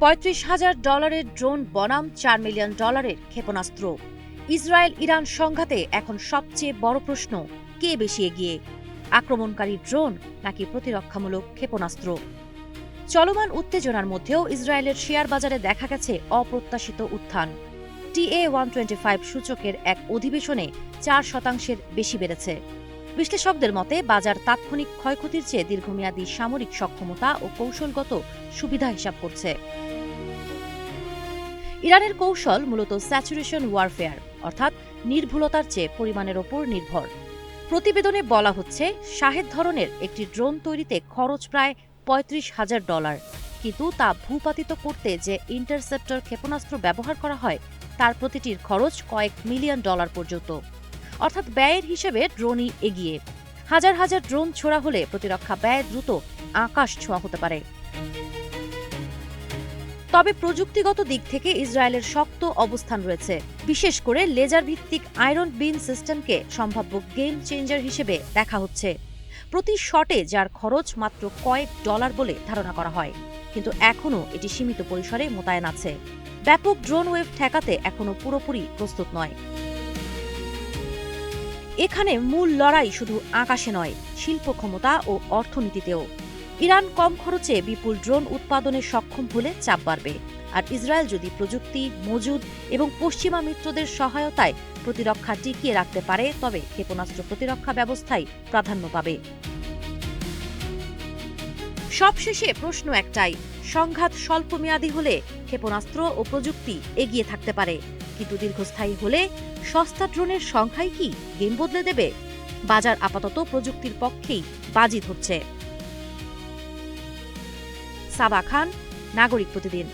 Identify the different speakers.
Speaker 1: $৩৫,০০০ drone বনাম $৪ million ক্ষেপণাস্ত্র। Israel Iran সংঘাতে এখন সবচেয়ে বড় প্রশ্ন, কে বেশি এগিয়ে, আক্রমণকারী ড্রোন নাকি প্রতিরক্ষামূলক ক্ষেপণাস্ত্র? চলমান উত্তেজনার মধ্যেও ইসরায়েলের শেয়ার বাজারে দেখা গেছে অপ্রত্যাশিত উত্থান। TA-125 সূচকের এক অধিবেশনে 4% বেশি বেড়েছে। বিশ্লেষকদের মতে বাজার তাৎক্ষণিক ক্ষয়ক্ষতির চেয়ে দীর্ঘমেয়াদী সামরিক সক্ষমতা ও কৌশলগত সুবিধা হিসাব করছে। ইরানের কৌশল মূলত স্যাচুরেশন ওয়ারফেয়ার, অর্থাৎ নির্ভুলতার চেয়ে পরিমাণের ওপর নির্ভর। প্রতিবেদনে বলা হচ্ছে, শাহেদ ধরনের একটি ড্রোন তৈরিতে খরচ প্রায় $৩৫,০০০, কিন্তু তা ভূপাতিত করতে যে ইন্টারসেপ্টর ক্ষেপণাস্ত্র ব্যবহার করা হয় তার প্রতিটির খরচ কয়েক $1 মিলিয়ন পর্যন্ত। অর্থাৎ ব্যয়ের হিসেবে ড্রোনই এগিয়ে। হাজার হাজার ড্রোন ছোড়া হলে প্রতিরক্ষা ব্যয় দ্রুত আকাশ ছোঁয়া হতে পারে। তবে প্রযুক্তিগত দিক থেকে ইসরায়েলের শক্ত অবস্থান রয়েছে। বিশেষ করে লেজার ভিত্তিক আয়রন বিম সিস্টেমকে সম্ভাব্য গেম চেঞ্জার হিসেবে দেখা হচ্ছে। প্রতি শটে যার খরচ মাত্র কয়েক ডলার বলে ধারণা করা হয়, কিন্তু এখনও এটি সীমিত পরিসরে মোতায়েন আছে। ব্যাপক ড্রোন ওয়েভ ঠেকাতে এখনও পুরোপুরি প্রস্তুত নয়। এখানে মূল লড়াই শুধু আকাশে নয়, শিল্প ক্ষমতা ও অর্থনীতিতেও। ইরান কম খরচে বিপুল ড্রোন উৎপাদনে সক্ষম হলে চাপ বাড়বে, আর ইসরায়েল যদি প্রযুক্তি, মজুদ এবং পশ্চিমা মিত্রদের সহায়তায় প্রতিরক্ষা টিকিয়ে রাখতে পারে, তবে ক্ষেপণাস্ত্র প্রতিরক্ষা ব্যবস্থাই প্রাধান্য পাবে। সবশেষে প্রশ্ন একটাই, সংঘাত স্বল্পমেয়াদী হলে ক্ষেপণাস্ত্র ও প্রযুক্তি এগিয়ে থাকতে পারে, কিন্তু দীর্ঘস্থায়ী হলে সস্তা ড্রোনের সংখ্যাই কি গেম বদলে দেবে? বাজার আপাতত প্রযুক্তির পক্ষেই বাজি ধরছে। সাবা খান, নাগরিক প্রতিদিন।